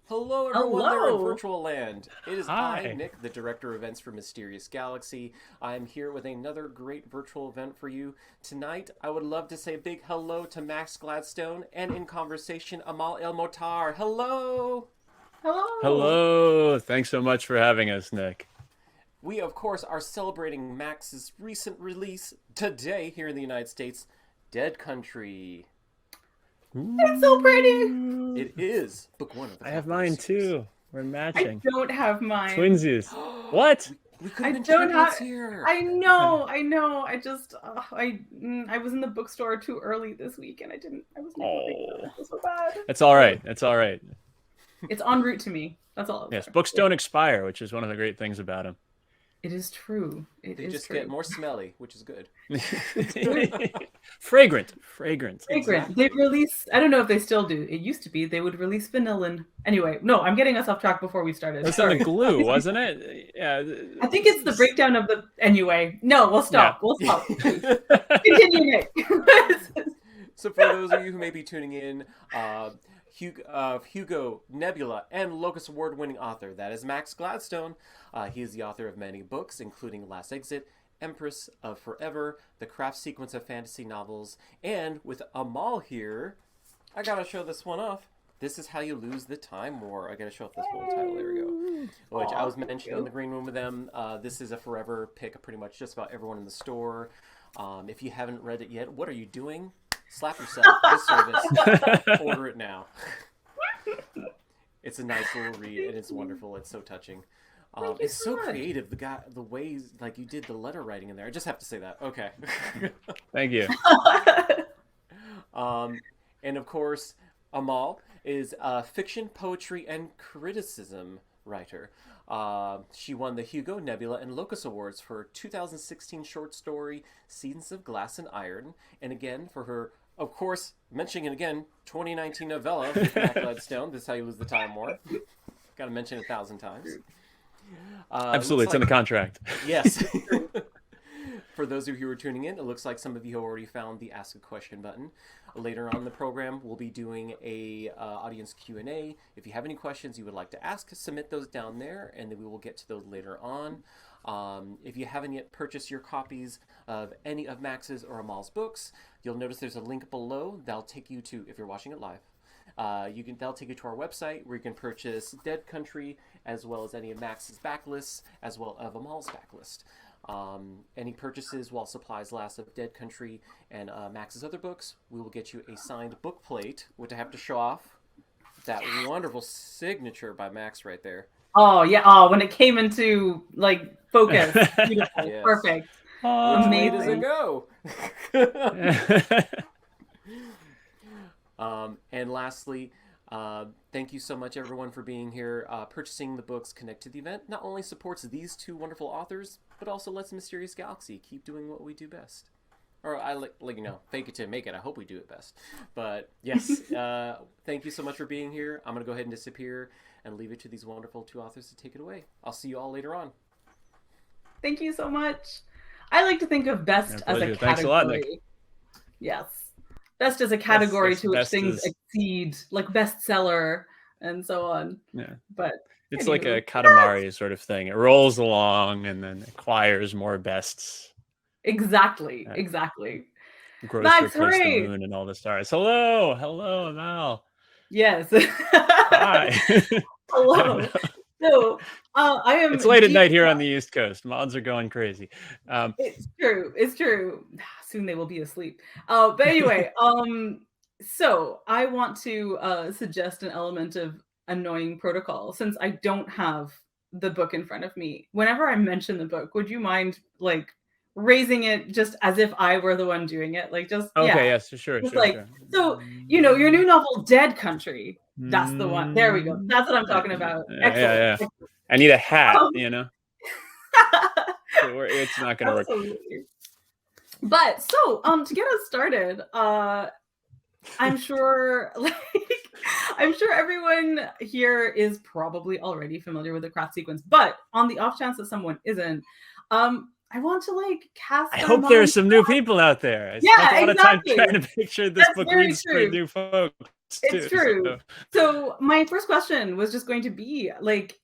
Hello, everyone there in Hello. virtual land. It is I, Hi. Nick, the director of events for Mysterious Galaxy. I'm here with another great virtual event for you. Tonight, I would love to say a big hello to Max Gladstone and in conversation, Amal El-Mohtar. Hello! Hello. Hello. Thanks so much for having us, Nick. We, of course, are celebrating Max's recent release today here in the United States, Dead Country. It's so pretty. It is book one of the I have Capital mine series. too. We're I matching. don't have mine. Twinsies. What? We could I have been don't triplets have. here. I know. I know. I just. I was in the bookstore too early this week, and I didn't. I wasn't able to pick it up. Oh, It was so bad. that's all right. That's all right. It's en route to me. That's all. Yes, books don't expire, which is one of the great things about them. It is true. It They is just true. get more smelly, which is good. Fragrant. Fragrant. Fragrant. Exactly. They release. I don't know if they still do. It used to be they would release vanillin. Anyway, no, I'm getting us off track before we started. That's in the Sorry. glue, wasn't it? Yeah. I think it's the breakdown of the. Anyway, no, we'll stop. Yeah. We'll stop. Continue, Nick. So for those of you who may be tuning in, Hugo, Nebula, and Locus Award winning author, that is Max Gladstone. He is the author of many books, including Last Exit, Empress of Forever, The Craft Sequence of Fantasy Novels, and with Amal here, I gotta show this one off. This is How You Lose the Time War. I gotta show off this full title. There we go. Which I was mentioning in the green room with them. This is a forever pick of pretty much just about everyone in the store. If you haven't read it yet, what are you doing? Slap yourself. Disservice. Order it now. It's a nice little read, and it's wonderful. It's so touching. Thank you It's so so much. creative. The ways like you did the letter writing in there. I just have to say that. Okay. Thank you. And of course, Amal is a fiction, poetry, and criticism writer. She won the Hugo, Nebula, and Locus Awards for her 2016 short story Seasons of Glass and Iron, and again for her, of course, mentioning it again, 2019 novella with Max Gladstone. This is How You Lose the Time War. Got to mention it 1,000 times. Absolutely. It's in the contract. Yes. For those of you who are tuning in, it looks like some of you have already found the Ask a Question button. Later on in the program, we'll be doing a audience Q&A. If you have any questions you would like to ask, submit those down there, and then we will get to those later on. If you haven't yet purchased your copies of any of Max's or Amal's books, you'll notice there's a link below. That'll take you to, if you're watching it live, that'll take you to our website where you can purchase Dead Country as well as any of Max's backlists as well as Amal's backlist. Any purchases while supplies last of Dead Country and Max's other books, we will get you a signed book plate, which I have to show off. That wonderful signature by Max right there. Oh yeah. Oh, when it came into like focus, beautiful, Yes. perfect. Which way does Amazing. it go? And lastly, thank you so much everyone for being here. Purchasing the books connect to the event not only supports these two wonderful authors, but also lets Mysterious Galaxy keep doing what we do best. Or I like fake it to make it. I hope we do it best. But yes, thank you so much for being here. I'm gonna go ahead and disappear and leave it to these wonderful two authors to take it away. I'll see you all later on. Thank you so much. I like to think of best My as a pleasure. category. Thanks a lot, Nick. Yes. Best as a category yes, to which best things is- exceed, like bestseller and so on. Yeah. But It's like a anywho. Katamari sort of thing. It rolls along and then acquires more bests. Exactly. Yeah. Exactly. Grows Max, to replace hooray! the moon and all the stars. Hello. Hello, Mal. Yes. Hi. Hello. So I am. It's late at night here on the East Coast. Mods are going crazy. It's true. It's true. Soon they will be asleep. But anyway, so I want to suggest an element of annoying protocol since I don't have the book in front of me. Whenever I mention the book, would you mind like raising it just as if I were the one doing it? Like just Okay, yeah. yes, sure, Just sure, like sure. so, you know, your new novel, Dead Country. That's the one. There we go. That's what I'm talking about. Yeah. Excellent. I need a hat, Um, you know? So it's not going to work. Absolutely. But so, to get us started, I'm sure, I'm sure everyone here is probably already familiar with the craft sequence. But on the off chance that someone isn't, I want to cast. I their hope there are minds some new back. people out there. I Yeah, spent a lot of time exactly. trying to make sure this That's book very reads for true. new folk. It's too. true. So, So my first question was just going to be like,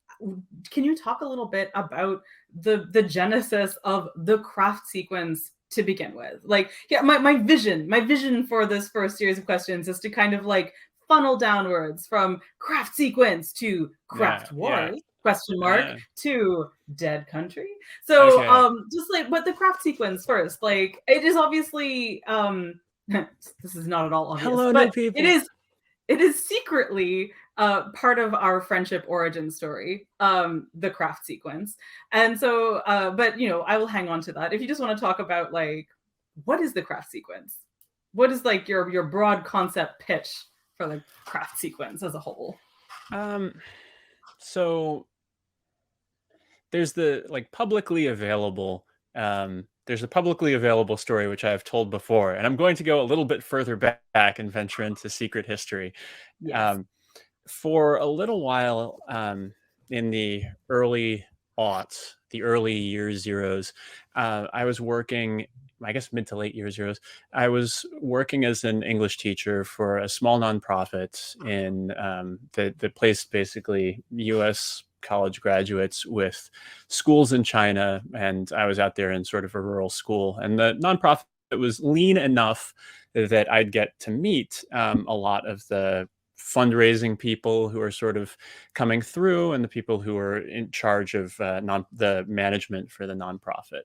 can you talk a little bit about the genesis of the craft sequence to begin with? Like, yeah, my vision for this first series of questions is to kind of like funnel downwards from craft sequence to yeah, craft yeah. question mark Uh, to dead country. So okay. just like, but the craft sequence first, like it is obviously this is not at all obvious, Hello, new but it people. is secretly part of our friendship origin story, the craft sequence. And so, but you know, I will hang on to that. If you just want to talk about like, what is the craft sequence? What is like your broad concept pitch for the craft sequence as a whole? So there's the like publicly available there's a publicly available story which I have told before, and I'm going to go a little bit further back and venture into secret history. Yes. Um, for a little while, in the early aughts, the early year zeros, I was working, I guess mid to late year zeros, I was working as an English teacher for a small nonprofit in that placed basically US college graduates with schools in China. And I was out there in sort of a rural school. And the nonprofit was lean enough that I'd get to meet a lot of the fundraising people who are sort of coming through and the people who are in charge of the management for the nonprofit.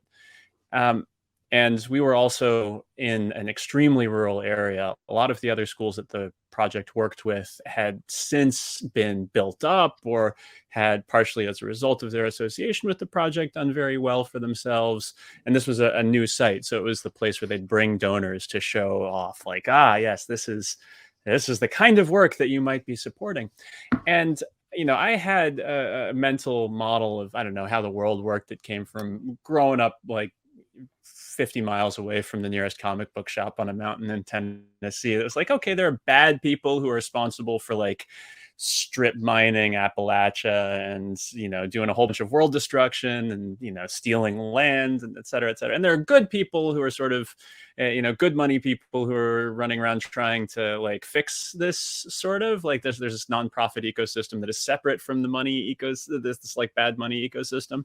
Um, and we were also in an extremely rural area. A lot of the other schools that the project worked with had since been built up or had, partially as a result of their association with the project, done very well for themselves. And this was a new site. So it was the place where they'd bring donors to show off, like, yes, this is the kind of work that you might be supporting. And I had a mental model of, I don't know, how the world worked that came from growing up like 50 miles away from the nearest comic book shop on a mountain in Tennessee. It was like, okay, there are bad people who are responsible for like strip mining Appalachia and, doing a whole bunch of world destruction and, stealing land and et cetera, et cetera. And there are good people who are sort of, good money people who are running around trying to like fix this sort of like there's this nonprofit ecosystem that is separate from the money ecosystem, this like bad money ecosystem.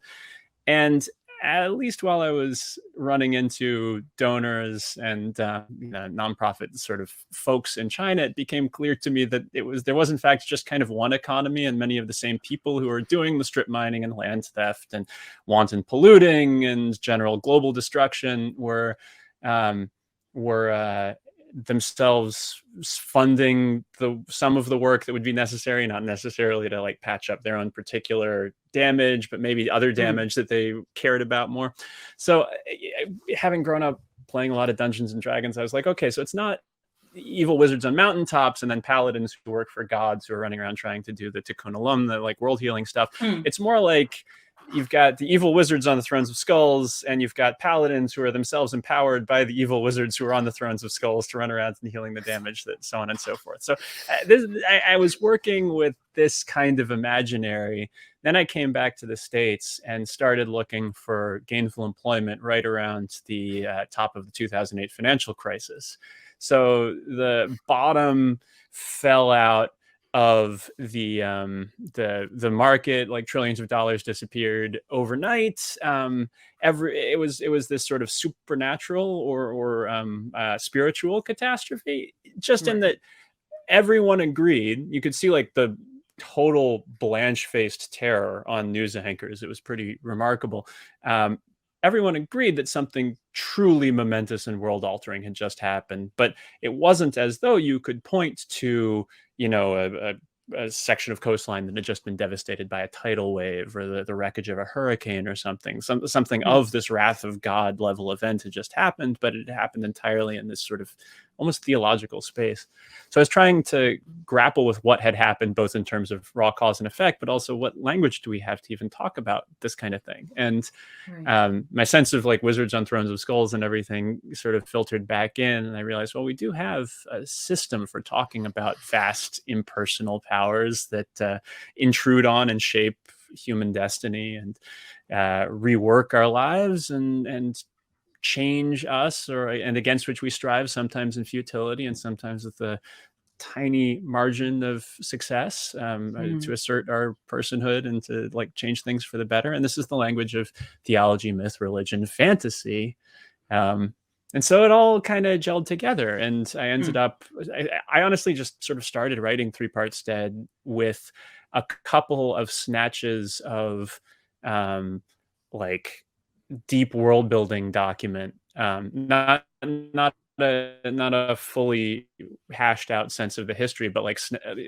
And at least while I was running into donors and nonprofit sort of folks in China, it became clear to me that there was in fact just kind of one economy, and many of the same people who are doing the strip mining and land theft and wanton polluting and general global destruction were themselves funding some of the work that would be necessary, not necessarily to like patch up their own particular damage, but maybe other damage that they cared about more. So having grown up playing a lot of Dungeons and Dragons, I was like, okay, so it's not evil wizards on mountaintops and then paladins who work for gods who are running around trying to do the Tikkun Olam, the like world healing stuff. It's more like you've got the evil wizards on the thrones of skulls, and you've got paladins who are themselves empowered by the evil wizards who are on the thrones of skulls to run around and healing the damage, that so on and so forth. So I was working with this kind of imaginary. Then I came back to the States and started looking for gainful employment right around the top of the 2008 financial crisis. So the bottom fell out of the market, like trillions of dollars disappeared overnight. It was this sort of supernatural or spiritual catastrophe, just in that everyone agreed. You could see like the total blanche-faced terror on news anchors. It was pretty remarkable. Everyone agreed that something truly momentous and world-altering had just happened, but it wasn't as though you could point to, a section of coastline that had just been devastated by a tidal wave or the wreckage of a hurricane or something. Something of this wrath of God level event had just happened, but it happened entirely in this sort of almost theological space. So I was trying to grapple with what had happened, both in terms of raw cause and effect, but also what language do we have to even talk about this kind of thing? And my sense of like wizards on thrones of skulls and everything sort of filtered back in. And I realized, well, we do have a system for talking about vast impersonal powers that intrude on and shape human destiny and rework our lives and change us, and against which we strive, sometimes in futility and sometimes with the tiny margin of success to assert our personhood and to like change things for the better. And this is the language of theology, myth, religion, fantasy. And so it all kind of gelled together. And I ended up, I honestly just sort of started writing Three Parts Dead with a couple of snatches of like deep world building document, not a fully hashed out sense of the history, but like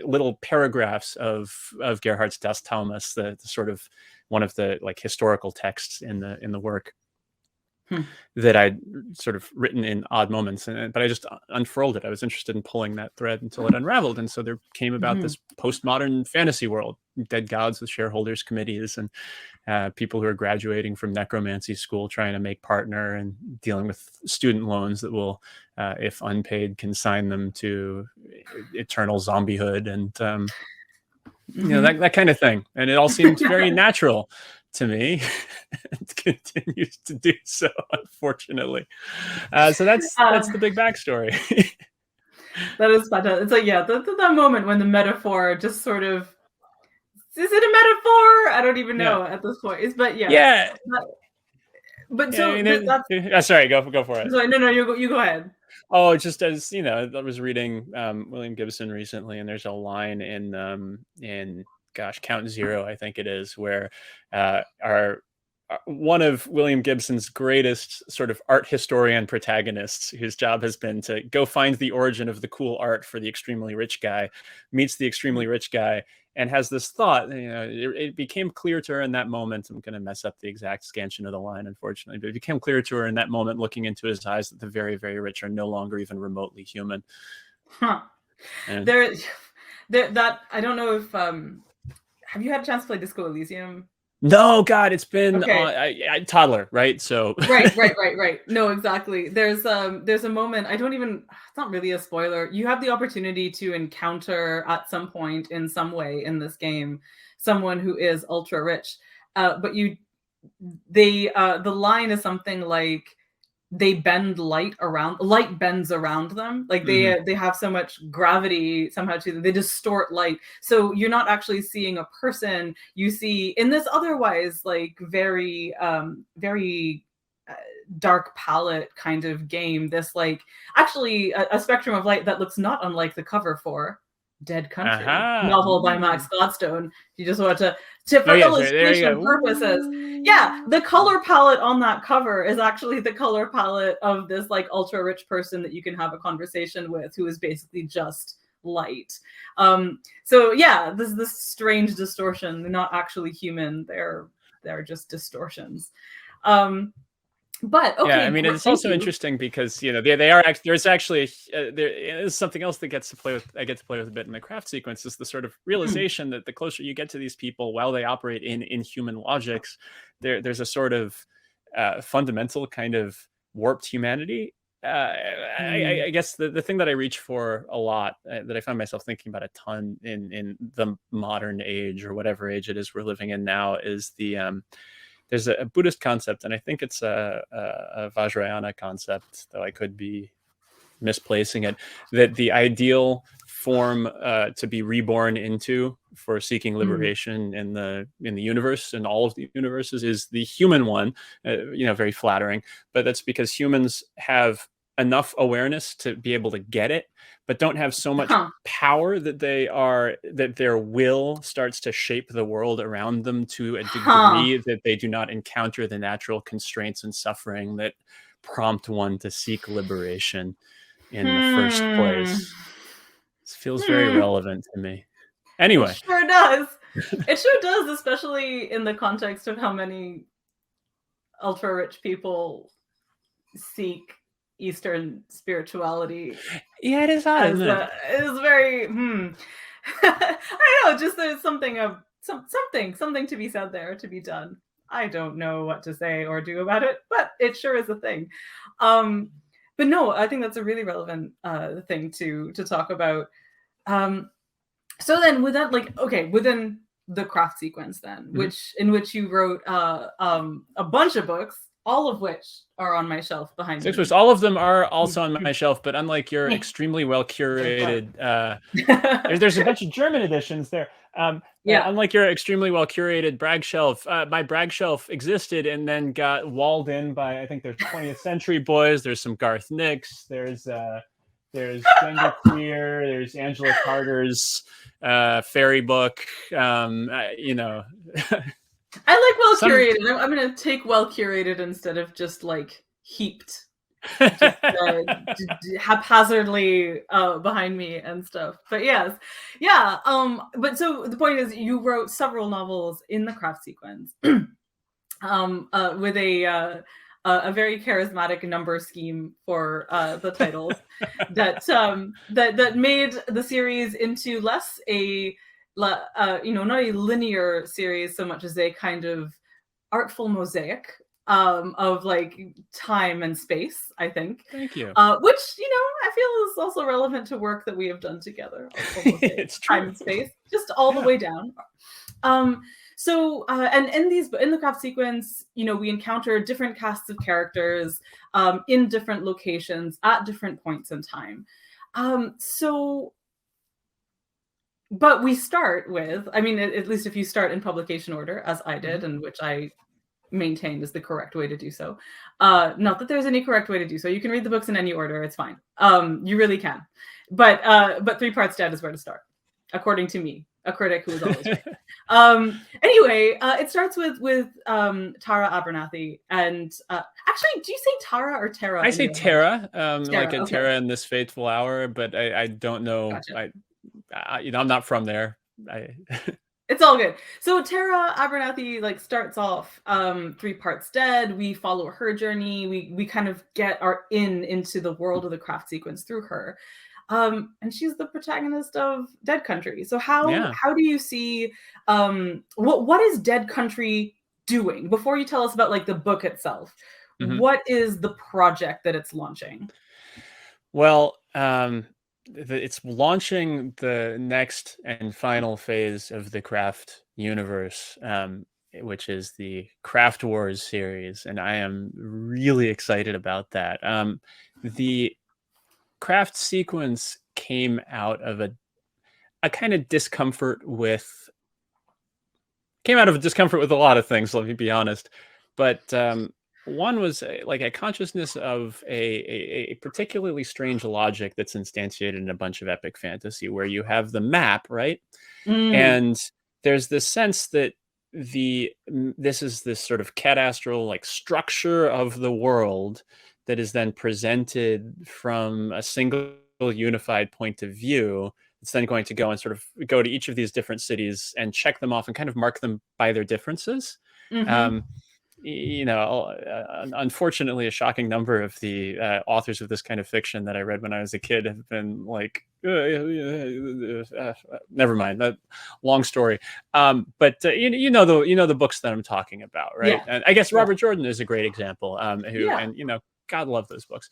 little paragraphs of Gerhardt's Das Talmus, the sort of one of the like historical texts in the work. That I'd sort of written in odd moments, but I just unfurled it. I was interested in pulling that thread until it unraveled, and so there came about this postmodern fantasy world: dead gods with shareholders committees, and people who are graduating from necromancy school trying to make partner, and dealing with student loans that will, if unpaid, consign them to eternal zombiehood, and you know, that kind of thing. And it all seemed very natural to me. It continues to do so, unfortunately. So that's the big backstory. That is fantastic. It's like, yeah, that moment when the metaphor just sort of, is it a metaphor? I don't even know at this point. But yeah. But so that's sorry, go for it. Sorry, no, you go ahead. Oh, just as you know, I was reading William Gibson recently, and there's a line in Count Zero, I think it is, where one of William Gibson's greatest sort of art historian protagonists, whose job has been to go find the origin of the cool art for the extremely rich guy, meets the extremely rich guy and has this thought. You know, it became clear to her in that moment. I'm going to mess up the exact scansion of the line, unfortunately, but it became clear to her in that moment, looking into his eyes, that the very, very rich are no longer even remotely human. And that I don't know if have you had a chance to play Disco Elysium? No, God, it's been toddler, right? So right. No, exactly. There's a moment, it's not really a spoiler. You have the opportunity to encounter at some point in some way in this game someone who is ultra rich, but the line is something like, light bends around them. Like they have so much gravity somehow to them, they distort light. So you're not actually seeing a person. You see in this otherwise like very dark palette kind of game, this like actually a spectrum of light that looks not unlike the cover for Dead Country, novel by Max Gladstone. You just want to for illustration purposes. Yeah, the color palette on that cover is actually the color palette of this like ultra rich person that you can have a conversation with, who is basically just light. So yeah, this strange distortion. They're not actually human. They're just distortions. But okay, yeah, I mean, it's also interesting because, you know, they are there's actually there is something else that I get to play with a bit in the craft sequence, is the sort of realization that the closer you get to these people, while they operate in inhuman logics, there's a sort of fundamental kind of warped humanity. I guess the thing that I reach for a lot, that I find myself thinking about a ton in the modern age, or whatever age it is we're living in now, is there's a Buddhist concept, and I think it's a Vajrayana concept, though I could be misplacing it, that the ideal form to be reborn into for seeking liberation in the universe, and all of the universes, is the human one. You know, very flattering, but that's because humans have enough awareness to be able to get it, but don't have so much power that their will starts to shape the world around them to a degree that they do not encounter the natural constraints and suffering that prompt one to seek liberation in the first place. This feels very relevant to me. Anyway. It sure does. It sure does, especially in the context of how many ultra rich people seek Eastern spirituality. Yeah, it is odd, isn't it? It is very I don't know, just there's something to be said there, to be done. I don't know what to say or do about it, but it sure is a thing. But no, I think that's a really relevant thing to talk about. So then within the craft sequence then, in which you wrote a bunch of books, all of which are on my shelf behind Six me. books. All of them are also on my shelf, but unlike your extremely well curated, there's a bunch of German editions there. Unlike your extremely well curated brag shelf, my brag shelf existed and then got walled in by, I think there's 20th Century Boys. There's some Garth Nix. There's Genderqueer. There's Angela Carter's fairy book. You know. I like well curated. I'm going to take well curated instead of just like heaped, just, haphazardly behind me and stuff. But yes, yeah. But so the point is, you wrote several novels in the craft sequence, with a very charismatic number scheme for the titles that made the series into less a not a linear series so much as a kind of artful mosaic of like time and space, I think. Thank you. Which, I feel is also relevant to work that we have done together. It's true. Time and space, just all the way down. So, and in the craft sequence, we encounter different casts of characters in different locations at different points in time. But we start with, at least if you start in publication order, as I did, and which I maintained is the correct way to do so. Not that there's any correct way to do so. You can read the books in any order. It's fine. You really can. But 3 Parts Dead is where to start, according to me, a critic who is always right. Anyway, it starts with Tara Abernathy. And actually, do you say Tara or Tara? I say Tara, like a okay. Tara in This Fateful Hour, but I don't know. Gotcha. I'm not from there. It's all good. So Tara Abernathy starts off 3 Parts Dead. We follow her journey. We kind of get into the world of the craft sequence through her. And she's the protagonist of Dead Country. So how do you see what is Dead Country doing? Before you tell us about the book itself, what is the project that it's launching? Well, it's launching the next and final phase of the craft universe, which is the Craft Wars series, and I am really excited about that. The craft sequence came out of a kind of discomfort with a lot of things, let me be honest, but one was a consciousness of a particularly strange logic that's instantiated in a bunch of epic fantasy, where you have the map, right? And there's this sense that this is this sort of cadastral structure of the world that is then presented from a single unified point of view. It's then going to go and sort of go to each of these different cities and check them off and kind of mark them by their differences. Unfortunately, a shocking number of the authors of this kind of fiction that I read when I was a kid have been never mind, that long story. But the books that I'm talking about, right? Yeah. And I guess Robert Jordan is a great example. God love those books.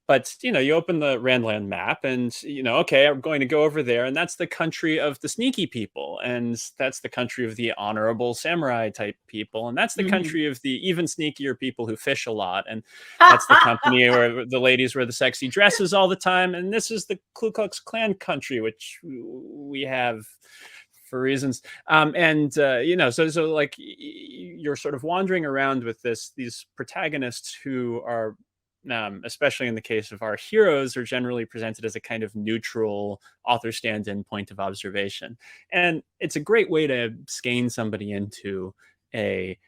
But you open the Randland map and okay, I'm going to go over there, and that's the country of the sneaky people, and that's the country of the honorable samurai type people, and that's the country of the even sneakier people who fish a lot, and that's the company where the ladies wear the sexy dresses all the time, and this is the Ku Klux Klan country, which we have for reasons. So you're sort of wandering around with these protagonists who are, especially in the case of our heroes, are generally presented as a kind of neutral author stand-in point of observation. And it's a great way to skein somebody into a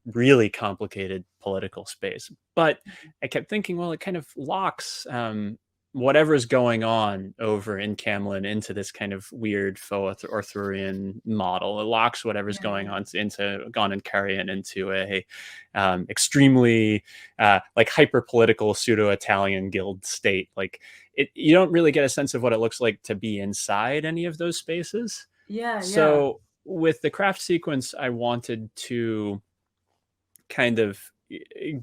really complicated political space. But I kept thinking, well, it kind of locks whatever's going on over in Camlin into this kind of weird faux Arthurian model. It locks whatever's going on into Gon and Carrion into a extremely hyper political pseudo Italian guild state. You don't really get a sense of what it looks like to be inside any of those spaces. So with the craft sequence, I wanted to kind of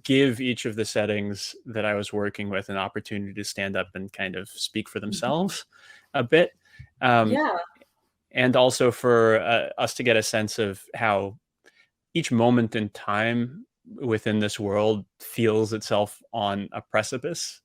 give each of the settings that I was working with an opportunity to stand up and kind of speak for themselves a bit. And also for us to get a sense of how each moment in time within this world feels itself on a precipice,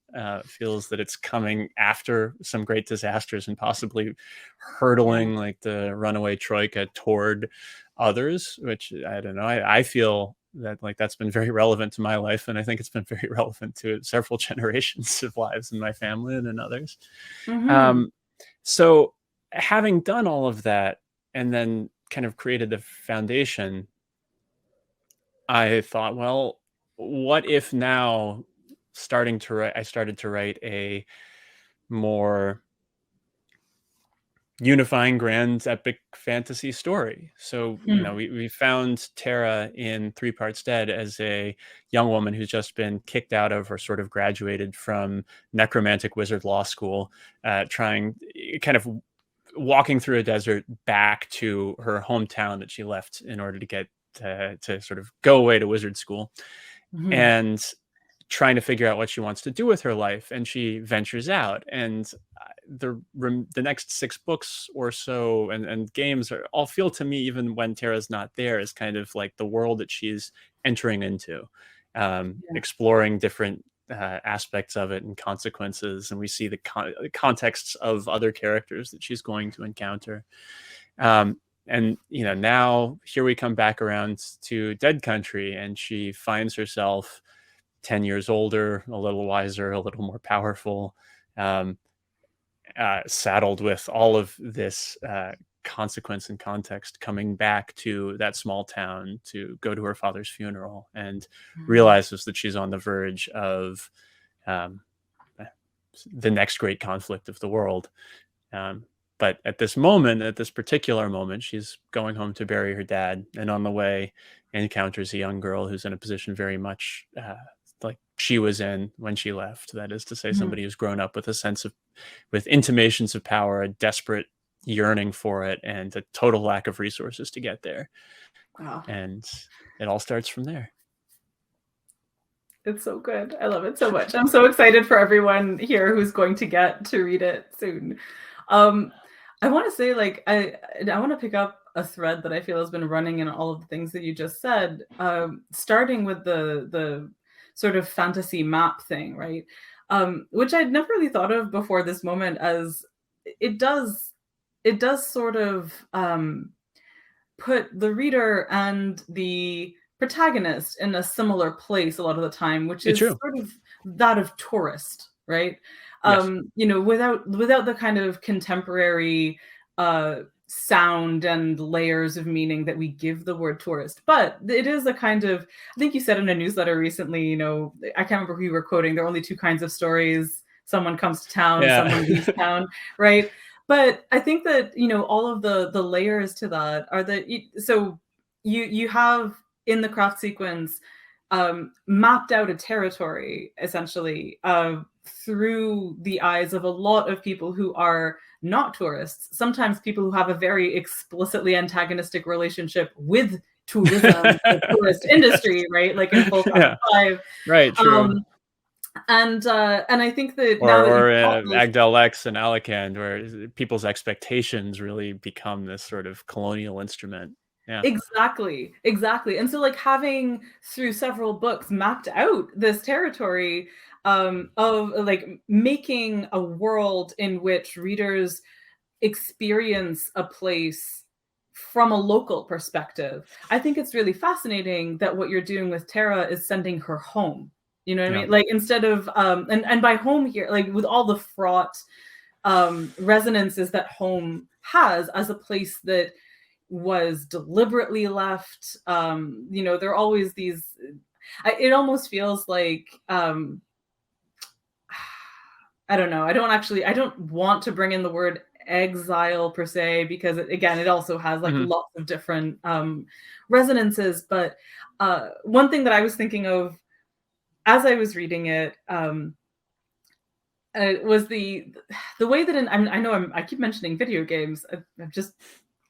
feels that it's coming after some great disasters and possibly hurtling like the runaway troika toward others, which I don't know. I feel that like that's been very relevant to my life, and I think it's been very relevant to several generations of lives in my family and in others. So having done all of that and then kind of created the foundation, I thought, well, what if now I started to write a more unifying grand epic fantasy story. So, you know, we found Tara in Three Parts Dead as a young woman who's just been kicked out of or sort of graduated from necromantic wizard law school, trying kind of walking through a desert back to her hometown that she left in order to get to sort of go away to wizard school, and trying to figure out what she wants to do with her life. And she ventures out, and the next 6 books or so and games all feel to me, even when Tara's not there, is kind of like the world that she's entering into, exploring different aspects of it and consequences, and we see the contexts of other characters that she's going to encounter. And you know, now here we come back around to Dead Country, and she finds herself 10 years older, a little wiser, a little more powerful, saddled with all of this consequence and context, coming back to that small town to go to her father's funeral, and realizes that she's on the verge of the next great conflict of the world. But at this particular moment, she's going home to bury her dad, and on the way encounters a young girl who's in a position very much like she was in when she left. That is to say, somebody who's grown up with with intimations of power, a desperate yearning for it, and a total lack of resources to get there. Wow. And it all starts from there. It's so good. I love it so much. I'm so excited for everyone here who's going to get to read it soon. I want to say, like, I want to pick up a thread that I feel has been running in all of the things that you just said, starting with the sort of fantasy map thing, right? Which I'd never really thought of before this moment, as it does sort of put the reader and the protagonist in a similar place a lot of the time, which is sort of that of tourist, right? You know, without the kind of contemporary sound and layers of meaning that we give the word tourist. But it is a kind of, I think you said in a newsletter recently, you know, I can't remember who you were quoting, there are only 2 kinds of stories: someone comes to town, someone leaves town, right? But I think that, you know, all of the layers to that are that you have in the craft sequence mapped out a territory essentially through the eyes of a lot of people who are not tourists, sometimes people who have a very explicitly antagonistic relationship with tourism, the tourist industry, right? Like in Full 5. Right, true. And I think that or Agdal X and Alicant, where people's expectations really become this sort of colonial instrument. Yeah. Exactly. And so, like, having through several books mapped out this territory of like making a world in which readers experience a place from a local perspective. I think it's really fascinating that what you're doing with Tara is sending her home. You know what I mean? Like, instead of and by home here, like with all the fraught resonances that home has as a place that was deliberately left. You know, there are always these, it almost feels like, I don't know. I don't want to bring in the word exile per se, because it also has like lots of different resonances. But one thing that I was thinking of as I was reading it was the way that I keep mentioning video games.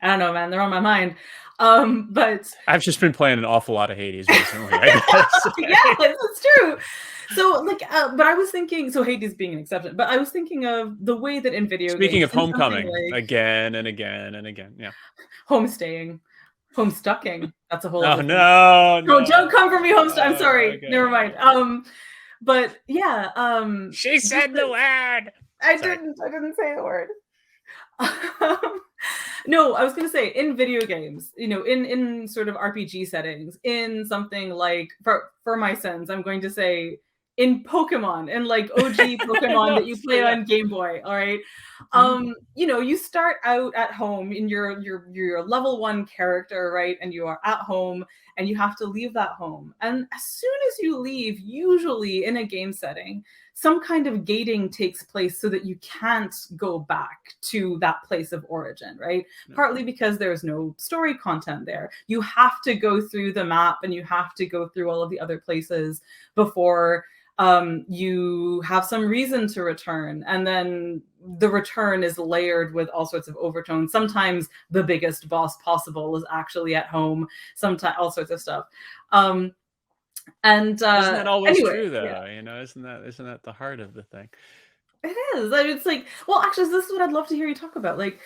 I don't know, man. They're on my mind. But I've just been playing an awful lot of Hades recently. Yes, it's true. So, like, but I was thinking, so Hades being an exception, but I was thinking of the way that in video Speaking games, of Homecoming, like, again and again and again, yeah. Homestaying. Homestucking. That's a whole Oh other thing. no, No, no. don't come for me, Homestuck. I'm sorry. Okay. Never mind. But yeah, She said the word. I Sorry. didn't say the word. No, I was gonna say in video games, in sort of RPG settings, in something like for my sins, I'm going to say in Pokemon, in like OG Pokemon No, that you play yeah. on Game Boy, all right? You start out at home in your level 1 character, right? And you are at home and you have to leave that home. And as soon as you leave, usually in a game setting, some kind of gating takes place so that you can't go back to that place of origin, right? Partly because there's no story content there. You have to go through the map and you have to go through all of the other places before you have some reason to return. And then the return is layered with all sorts of overtones. Sometimes the biggest boss possible is actually at home, sometimes all sorts of stuff. And isn't that always anyway, true though? yeah. Isn't that the heart of the thing? It is. It's like, well, actually, this is what I'd love to hear you talk about. Like,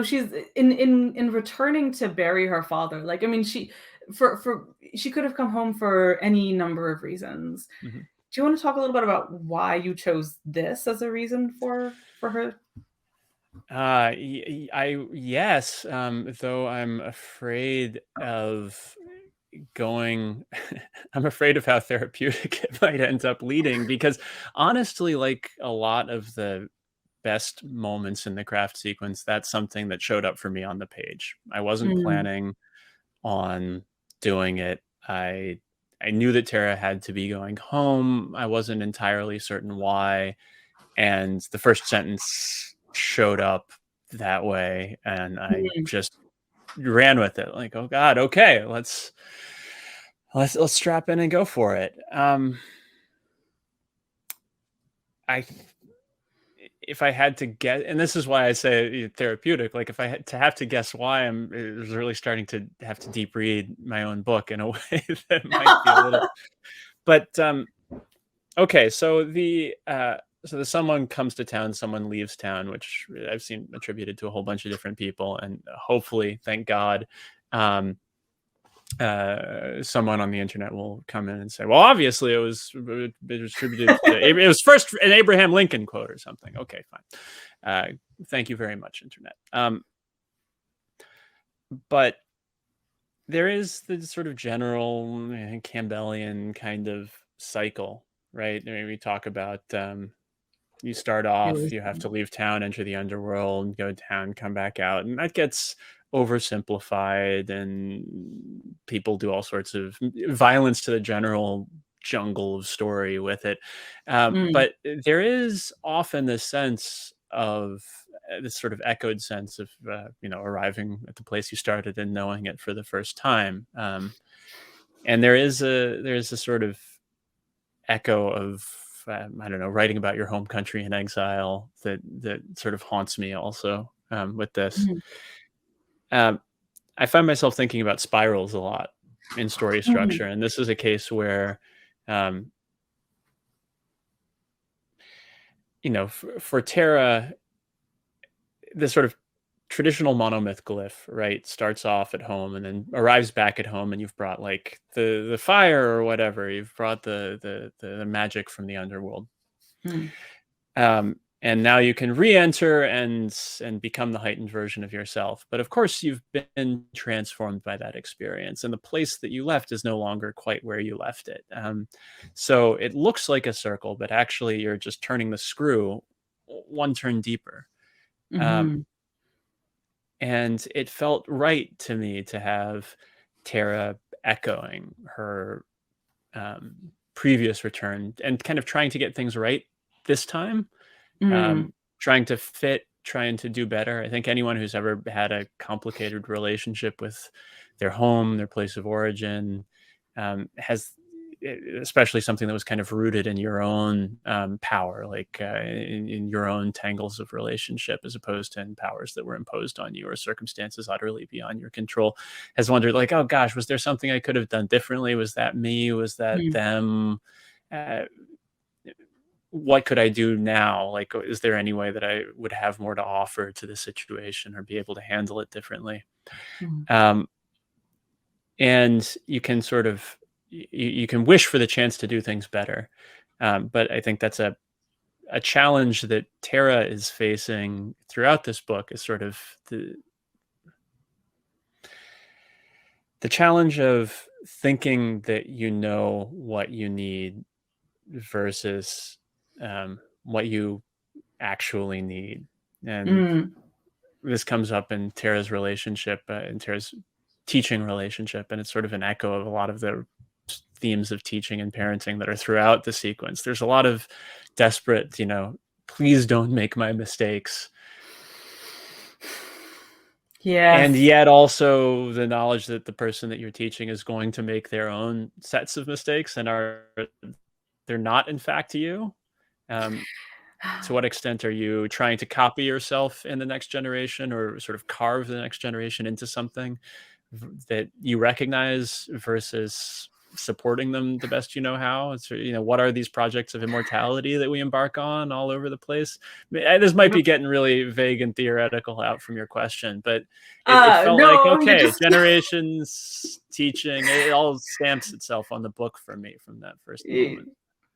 she's in returning to bury her father. Like, I mean, she could have come home for any number of reasons. Mm-hmm. Do you want to talk a little bit about why you chose this as a reason for her? Yes. Though I'm afraid of going. I'm afraid of how therapeutic it might end up leading, because honestly, like a lot of the best moments in the craft sequence, that's something that showed up for me on the page. I wasn't planning on doing it. I knew that Tara had to be going home. I wasn't entirely certain why. And the first sentence showed up that way, and I just ran with it. Like, oh God, okay, let's strap in and go for it. If I had to guess, and this is why I say therapeutic, like if I had to have to guess why, it was really starting to have to deep read my own book in a way that might be a little, but okay. So the someone comes to town, someone leaves town, which I've seen attributed to a whole bunch of different people, and hopefully, thank God, someone on the internet will come in and say, well, obviously it was attributed to it was first an Abraham Lincoln quote or something. Okay, fine. Thank you very much, internet. But there is the sort of general Campbellian kind of cycle, right? I mean, we talk about you start off, you have to leave town, enter the underworld, go down, come back out, and that gets oversimplified, and people do all sorts of violence to the general jungle of story with it. But there is often this sense of this sort of echoed sense of arriving at the place you started and knowing it for the first time. And there's a sort of echo of I don't know, writing about your home country in exile that sort of haunts me also with this. I find myself thinking about spirals a lot in story structure, and this is a case where for Tara, the sort of traditional monomyth glyph, right, starts off at home and then arrives back at home, and you've brought like the fire or whatever, you've brought the magic from the underworld. And now you can re-enter and become the heightened version of yourself. But of course, you've been transformed by that experience, and the place that you left is no longer quite where you left it. So it looks like a circle, but actually you're just turning the screw one turn deeper. And it felt right to me to have Tara echoing her previous return and kind of trying to get things right this time. Trying to fit, trying to do better. I think anyone who's ever had a complicated relationship with their home, their place of origin, has, especially something that was kind of rooted in your own power, like in your own tangles of relationship, as opposed to in powers that were imposed on you or circumstances utterly beyond your control, has wondered like, oh gosh, was there something I could have done differently? Was that me? Was that them? what could I do now? Like, is there any way that I would have more to offer to the situation or be able to handle it differently? Mhm. And you can sort of, you can wish for the chance to do things better. But I think that's a challenge that Tara is facing throughout this book, is sort of the challenge of thinking that you know what you need versus what you actually need. And Mm. this comes up in Tara's relationship, in Tara's teaching relationship, and it's sort of an echo of a lot of the themes of teaching and parenting that are throughout the sequence. There's a lot of desperate, please don't make my mistakes. And Yes. yet also the knowledge that the person that you're teaching is going to make their own sets of mistakes, and they're not in fact you. To what extent are you trying to copy yourself in the next generation, or sort of carve the next generation into something that you recognize, versus supporting them the best you know how? It's, what are these projects of immortality that we embark on all over the place? This might be getting really vague and theoretical out from your question, but it felt like, No, you okay, just generations, teaching, it all stamps itself on the book for me from that first moment.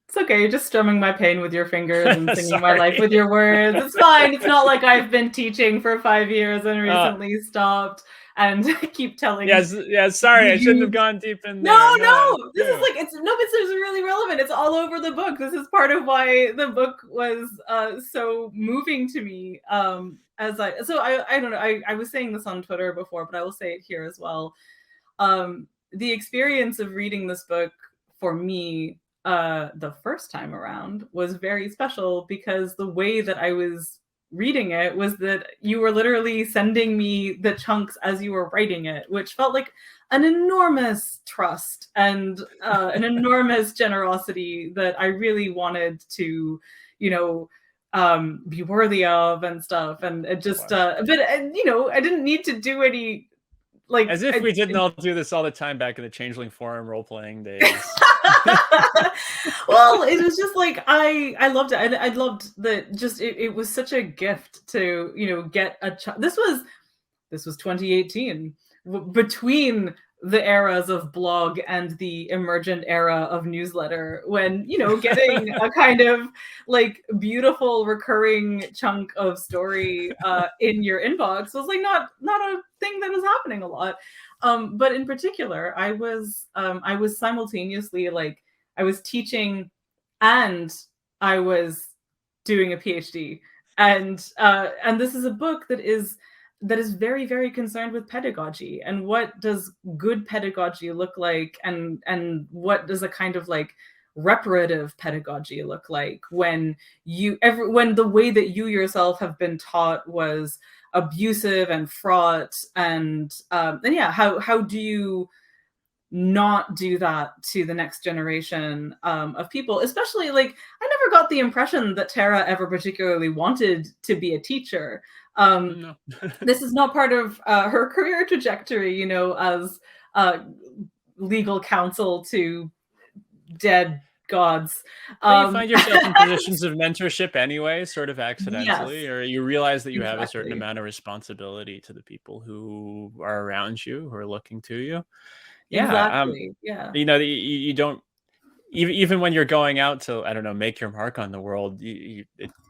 It's okay. You're just strumming my pain with your fingers and singing my life Sorry. with your words. It's fine. It's not like I've been teaching for 5 years and recently stopped and keep telling Sorry, I shouldn't have you. gone deep in No, there. no. This is like this is really relevant. It's all over the book. This is part of why the book was so moving to me. I don't know. I was saying this on Twitter before, but I will say it here as well. The experience of reading this book for me the first time around was very special, because the way that I was reading it was that you were literally sending me the chunks as you were writing it, which felt like an enormous trust and an enormous generosity that I really wanted to, be worthy of and stuff. And it just, I didn't need to do any, like, as if we didn't all do this all the time back in the Changeling Forum role-playing days. Well, it was just like I loved it. I loved that. Just it was such a gift to get this was 2018, between the eras of blog and the emergent era of newsletter, when getting a kind of like beautiful recurring chunk of story in your inbox was like not a thing that was happening a lot. But in particular, I was simultaneously, like, I was teaching and I was doing a PhD, and this is a book that is very, very concerned with pedagogy and what does good pedagogy look like, and what does a kind of like reparative pedagogy look like when when the way that you yourself have been taught was abusive and fraught, and how do you not do that to the next generation of people? Especially, like, I never got the impression that Tara ever particularly wanted to be a teacher. No. This is not part of her career trajectory, as legal counsel to dead gods. But you find yourself in positions of mentorship anyway, sort of accidentally, Yes, or you realize that you have a certain exactly. amount of responsibility to the people who are around you, who are looking to you. Yeah. Exactly. Yeah. You don't, even when you're going out to, I don't know, make your mark on the world, it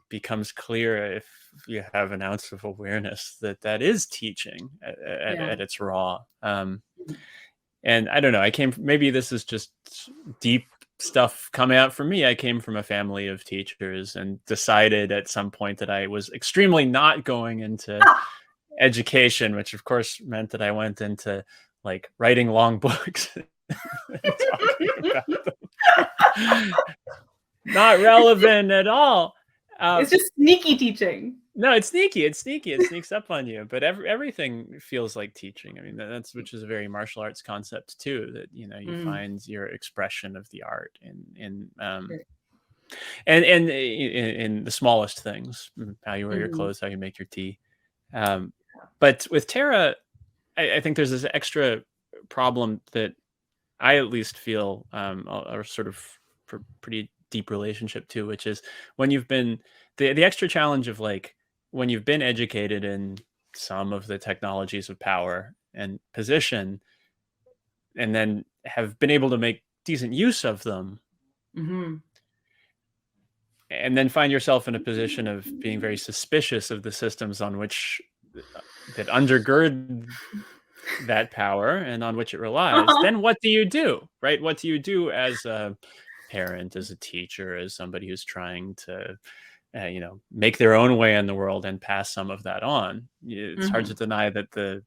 becomes clear, if you have an ounce of awareness, that is teaching at its raw. And I don't know, maybe this is just deep stuff coming out for me. I came from a family of teachers and decided at some point that I was extremely not going into education, which of course meant that I went into like writing long books and talking about them. Not relevant at all. It's just sneaky teaching. No, it's sneaky. It sneaks up on you. But everything feels like teaching. I mean, which is a very martial arts concept too. That you find your expression of the art in the smallest things, how you wear your clothes, how you make your tea. But with Tara, I think there's this extra problem that I at least feel are sort of pretty deep relationship to, which is when you've been the extra challenge of like when you've been educated in some of the technologies of power and position, and then have been able to make decent use of them, Mm-hmm. and then find yourself in a position of being very suspicious of the systems on which that undergird that power and on which it relies, then what do you do, right? What do you do as a parent, as a teacher, as somebody who's trying to make their own way in the world and pass some of that on? It's hard to deny that the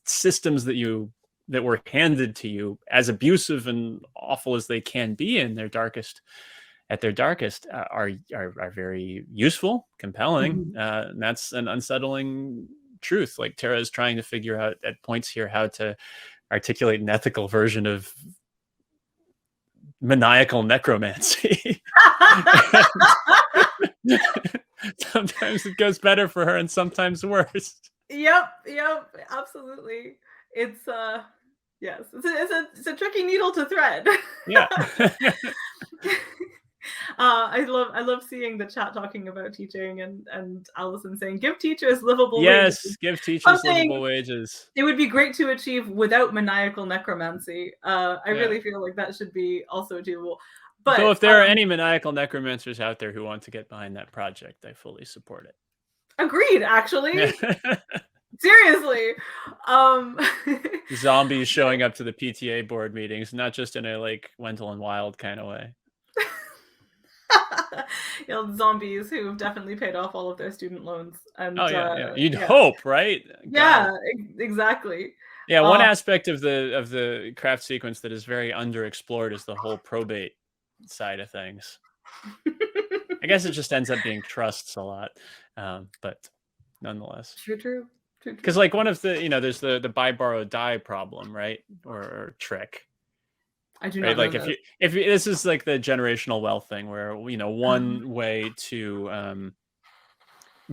systems that were handed to you, as abusive and awful as they can be in their darkest are very useful, compelling, and that's an unsettling truth. Like Tara is trying to figure out at points here how to articulate an ethical version of maniacal necromancy. Sometimes it goes better for her and sometimes worse. Yep, absolutely. It's yes, it's a tricky needle to thread. Yeah. I love seeing the chat talking about teaching and Allison saying give teachers livable wages. Yes, give teachers livable wages. It would be great to achieve without maniacal necromancy. I really feel like that should be also doable. But so if there are any maniacal necromancers out there who want to get behind that project, I fully support it. Agreed, actually. Seriously. Zombies showing up to the PTA board meetings, not just in a like Wendell and Wild kind of way. Zombies who've definitely paid off all of their student loans. And you'd hope, right? Yeah, exactly. Yeah, one aspect of the craft sequence that is very underexplored is the whole probate side of things. I guess it just ends up being trusts a lot, but nonetheless. True. Because like one of the there's the buy borrow die problem, right, or trick. I do not know. Like if this is like the generational wealth thing, where one way to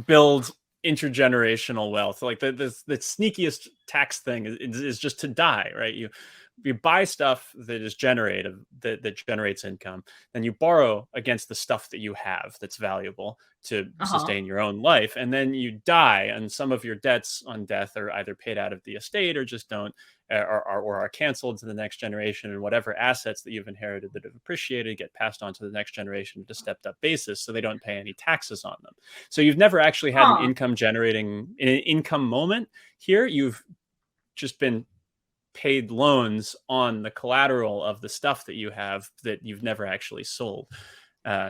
build intergenerational wealth, like the sneakiest tax thing is just to die, right? You buy stuff that is that generates income, then you borrow against the stuff that you have that's valuable to sustain your own life, and then you die, and some of your debts on death are either paid out of the estate or just don't or are canceled to the next generation, and whatever assets that you've inherited that have appreciated get passed on to the next generation at a stepped up basis, so they don't pay any taxes on them. So you've never actually had an income moment here. You've just been paid loans on the collateral of the stuff that you have that you've never actually sold.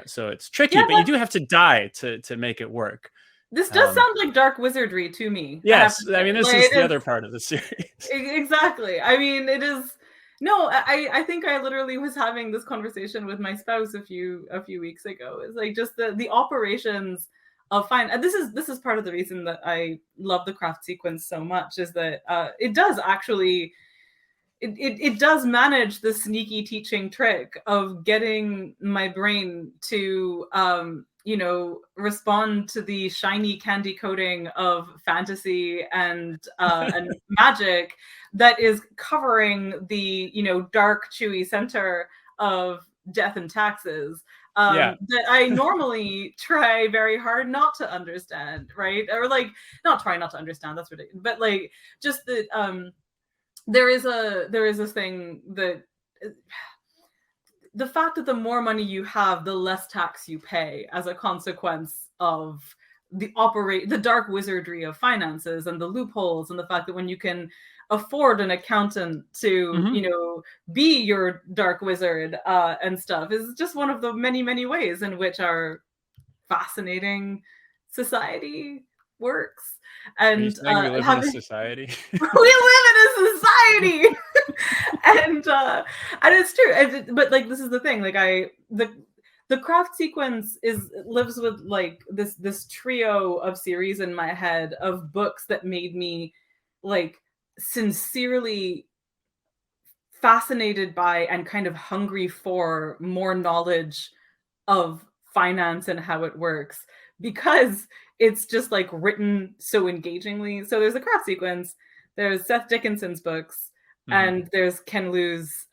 So it's tricky, but you do have to die to make it work. This does sound like dark wizardry to me. Yes, I mean, this is the other part of the series. Exactly. I mean, it is. No, I think I literally was having this conversation with my spouse a few weeks ago. It's like just the operations of this is part of the reason that I love the craft sequence so much, is that it does actually. It does manage the sneaky teaching trick of getting my brain to respond to the shiny candy coating of fantasy and magic that is covering the dark chewy center of death and taxes that I normally try very hard not to understand, right? Or like not try not to understand, that's ridiculous, but like just that there is a thing that the fact that the more money you have, the less tax you pay as a consequence of the dark wizardry of finances and the loopholes, and the fact that when you can afford an accountant to be your dark wizard and stuff is just one of the many ways in which our fascinating society works. And we live in a society. We live in a society. and it's true. But like, this is the thing, like the craft sequence lives with like this trio of series in my head of books that made me like sincerely fascinated by and kind of hungry for more knowledge of finance and how it works, because it's just like written so engagingly. So there's a craft sequence, there's Seth Dickinson's books, and there's Ken Liu's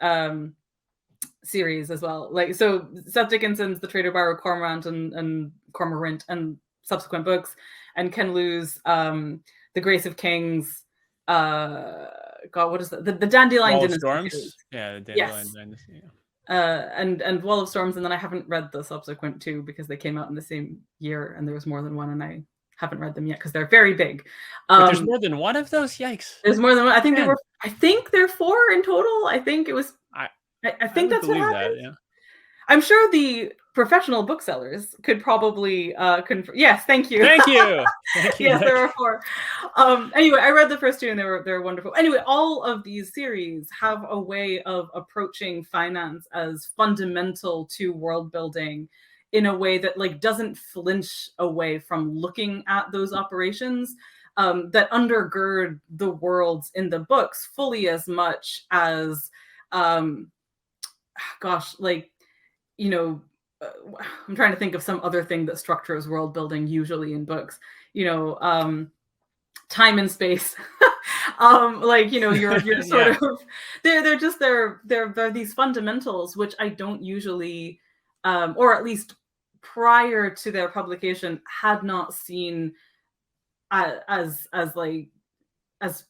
series as well. Like, so Seth Dickinson's The Trader Barrow Cormorant and Cormorant and subsequent books, and Ken Liu's The Grace of Kings. God, what is that? The Dandelion Wall of Dynasty Storms. series. Yeah, the Dandelion Yes. Dynasty. Yeah. And Wall of Storms, and then I haven't read the subsequent two because they came out in the same year, and there was more than one, and I haven't read them yet because they're very big. But there's more than one of those. Yikes! There's more than one. I think I think there are 4 in total. I think it was. I think that's what happened. Yeah. I'm sure the professional booksellers could probably confirm. Yes, thank you. Thank you. Thank you. Yes, there are 4. Anyway, I read the first 2 and they're wonderful. Anyway, all of these series have a way of approaching finance as fundamental to world building in a way that like doesn't flinch away from looking at those operations that undergird the worlds in the books fully as much as gosh, like, you know, I'm trying to think of some other thing that structures world building usually in books, you know, time and space. Like, you know, you're sort Yeah. of they're these fundamentals which I don't usually or at least prior to their publication had not seen as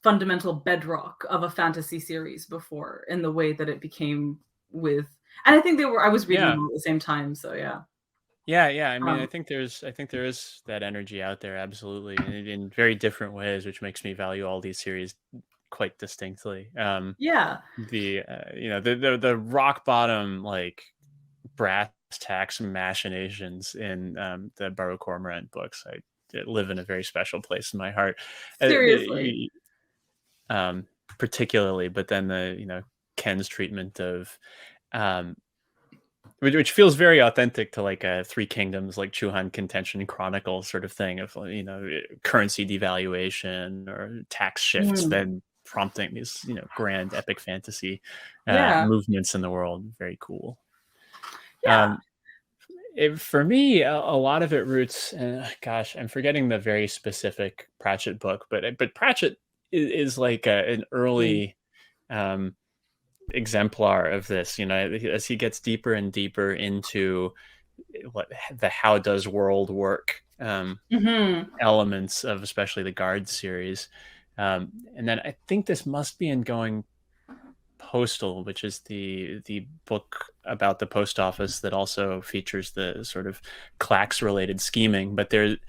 fundamental bedrock of a fantasy series before in the way that it became with, and I think I was reading them at the same time, so yeah. I mean, I think there is that energy out there, absolutely, in very different ways, which makes me value all these series quite distinctly. The you know, the rock bottom, like, brass tacks machinations in the Barrow Cormorant books, I live in a very special place in my heart. Seriously. Particularly, but then the, you know, Ken's treatment of which feels very authentic to like a Three Kingdoms, like Chuhan Contention Chronicle sort of thing of, you know, currency devaluation or tax shifts, then prompting these, you know, grand epic fantasy movements in the world. Very cool. For me, a lot of it roots, gosh, I'm forgetting the very specific Pratchett book, but Pratchett is like an early exemplar of this, you know, as he gets deeper and deeper into the how does world work elements of especially the Guard series. And then I think this must be in Going Postal, which is the book about the post office that also features the sort of Clacks related scheming, but there's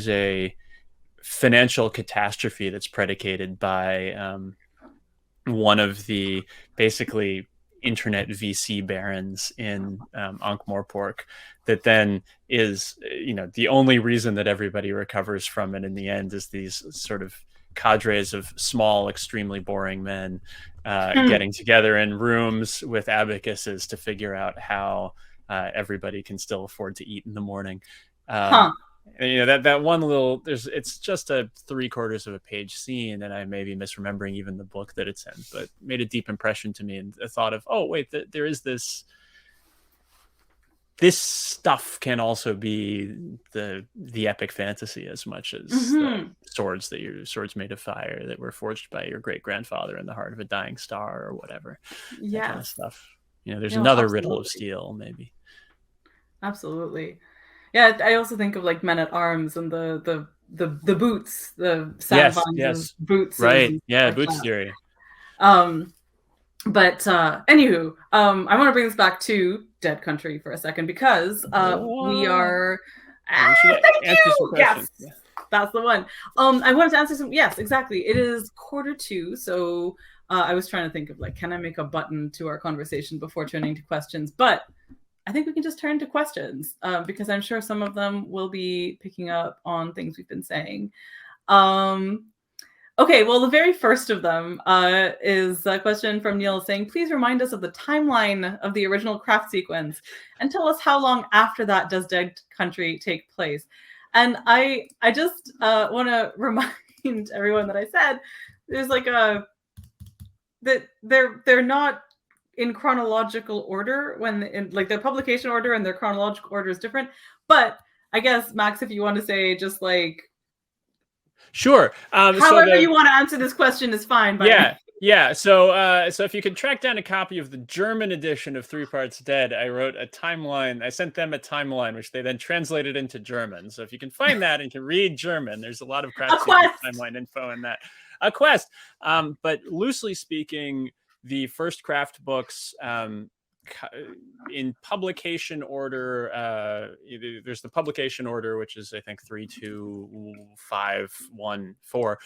a financial catastrophe that's predicated by one of the basically internet VC barons in Ankh-Morpork that then is, you know, the only reason that everybody recovers from it in the end is these sort of cadres of small, extremely boring men getting together in rooms with abacuses to figure out how everybody can still afford to eat in the morning. And, you know, that one little, it's just a 3/4 of a page scene, and I may be misremembering even the book that it's in, but made a deep impression to me, and the thought of, oh wait, there is this stuff can also be the epic fantasy as much as the swords made of fire that were forged by your great grandfather in the heart of a dying star or whatever. That kind of stuff. You know, there's another riddle of steel, maybe. Absolutely. Yeah, I also think of like Men at Arms and the boots, the Savans boots. Right. Yeah, like boots theory. But anywho, I want to bring this back to Dead Country for a second because we are. Thank you. Yes, that's the one. I wanted to answer some. Yes, exactly. It is 1:45, so I was trying to think of like, can I make a button to our conversation before turning to questions? But I think we can just turn to questions because I'm sure some of them will be picking up on things we've been saying. Okay, well, the very first of them is a question from Neil saying, please remind us of the timeline of the original craft sequence and tell us how long after that does Dead Country take place. And I just want to remind everyone that I said there's like that they're not in chronological order when in like their publication order and their chronological order is different. But I guess, Max, if you want to say just like sure, however you want to answer this question is fine. Yeah. Yeah, so if you can track down a copy of the German edition of Three Parts Dead, I wrote a timeline. I sent them a timeline, which they then translated into German. So if you can find that and can read German, there's a lot of craft sequence timeline info in that. A quest. But loosely speaking, the first craft books in publication order, there's the publication order, which is I think 3, 2, 5, 1, 4.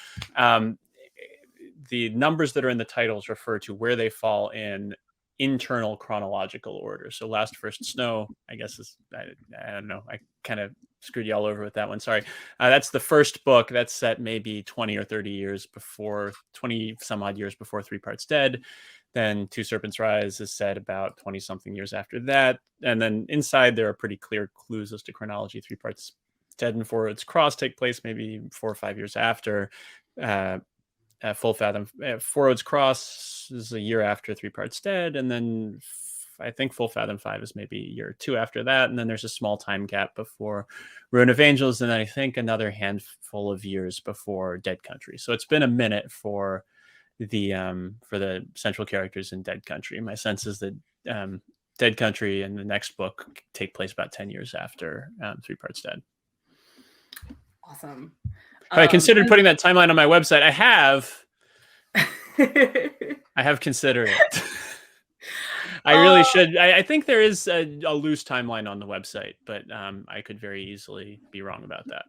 The numbers that are in the titles refer to where they fall in internal chronological order. So Last First Snow, I guess is, I don't know, I kind of screwed you all over with that one. Sorry. That's the first book. That's set maybe 20 or 30 years before, 20 some odd years before Three Parts Dead. Then Two Serpents Rise is set about 20 something years after that. And then inside there are pretty clear clues as to chronology. Three Parts Dead and Four Roads Cross take place maybe 4 or 5 years after. Full Fathom, Four Roads Cross is a year after Three Parts Dead, and then I think Full Fathom 5 is maybe a year or two after that, and then there's a small time gap before Ruin of Angels, and then I think another handful of years before Dead Country. So it's been a minute for the central characters in Dead Country. My sense is that Dead Country and the next book take place about 10 years after Three Parts Dead. Awesome. I considered putting that timeline on my website. I have considered it. I really should. I think there is a loose timeline on the website, but I could very easily be wrong about that.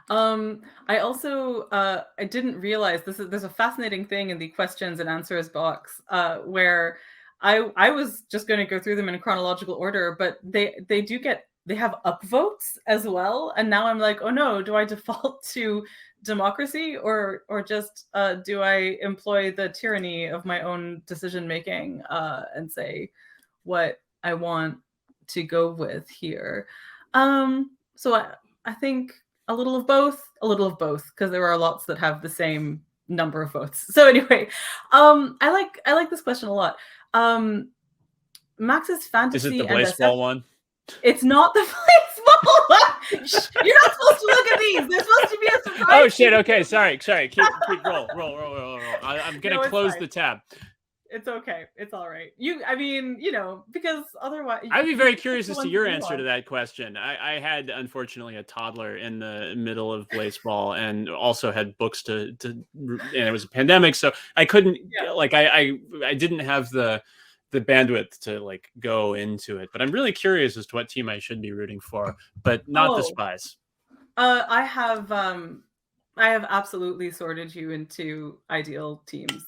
I also I didn't realize there's a fascinating thing in the questions and answers box where I was just going to go through them in chronological order, but they have upvotes as well, and now I'm like, oh no, do I default to democracy or just do I employ the tyranny of my own decision making and say what I want to go with here? So I think a little of both, because there are lots that have the same number of votes. So anyway, I like this question a lot. Max's fantasy. Is it the baseball one? It's not the baseball one. You're not supposed to look at these. They're supposed to be a surprise. Oh shit! Okay, sorry. Keep roll. I'm gonna close the tab. It's okay. It's all right. Because otherwise, I'd be very curious as to your answer to that question. I had, unfortunately, a toddler in the middle of baseball, and also had books and it was a pandemic, so I couldn't. Yeah. I didn't have the bandwidth to go into it, but I'm really curious as to what team I should be rooting for, but not the Spies. I have absolutely sorted you into ideal teams.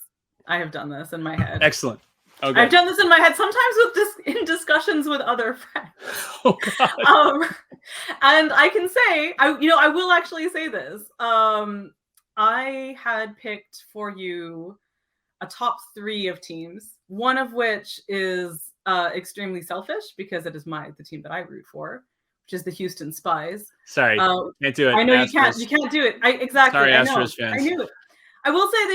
I have done this in my head. Excellent. Okay. I've done this in my head, sometimes in discussions with other friends. Oh God. And I can say, I will actually say this. I had picked for you a top 3 of teams, one of which is extremely selfish because it is the team that I root for, which is the Houston Spies. Sorry, can't do it. I know Astros. You can't do it. Exactly. Sorry, Astros fans. I knew it. I will say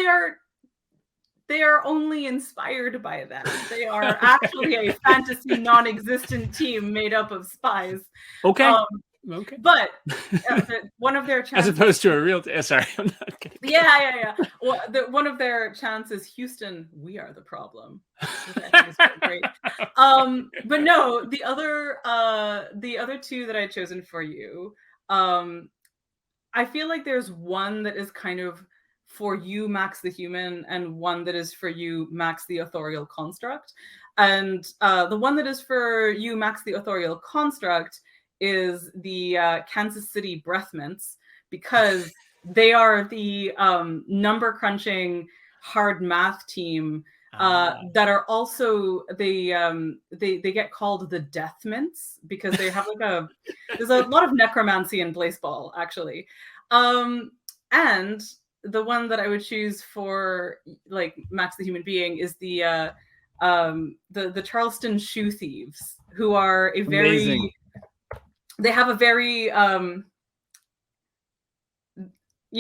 they are only inspired by them. They are actually a fantasy non-existent team made up of spies. Okay. Okay. But one of their chances, as opposed to a real sorry, I'm not kidding. Yeah. Well, one of their chances, Houston, we are the problem. Great. But no, the other 2 that I had chosen for you, I feel like there's one that is kind of for you, Max the Human, and one that is for you, Max the Authorial Construct. And the one that is for you, Max the Authorial Construct, is the Kansas City Breath Mints, because they are the number crunching hard math team that are also they get called the Death Mints because they have there's a lot of necromancy in baseball actually. And the one that I would choose for Max the Human Being is the Charleston Shoe Thieves, who are a very amazing. They have a very, you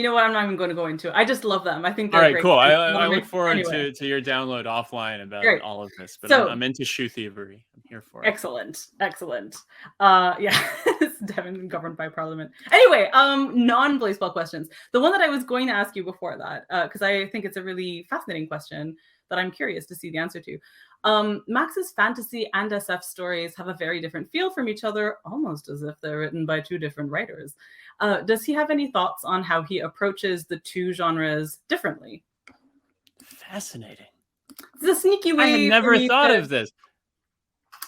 know what? I'm not even going to go into it. I just love them. I think they're great. Cool. I look forward to your download offline about all of this. But I'm into shoe thievery. here for it. Excellent. Yeah, it's Devin governed by Parliament. Anyway, non-baseball questions. The one that I was going to ask you before that, because I think it's a really fascinating question that I'm curious to see the answer to. Max's fantasy and SF stories have a very different feel from each other, almost as if they're written by two different writers. Does he have any thoughts on how he approaches the two genres differently? Fascinating. It's a sneaky way. I had never thought of this.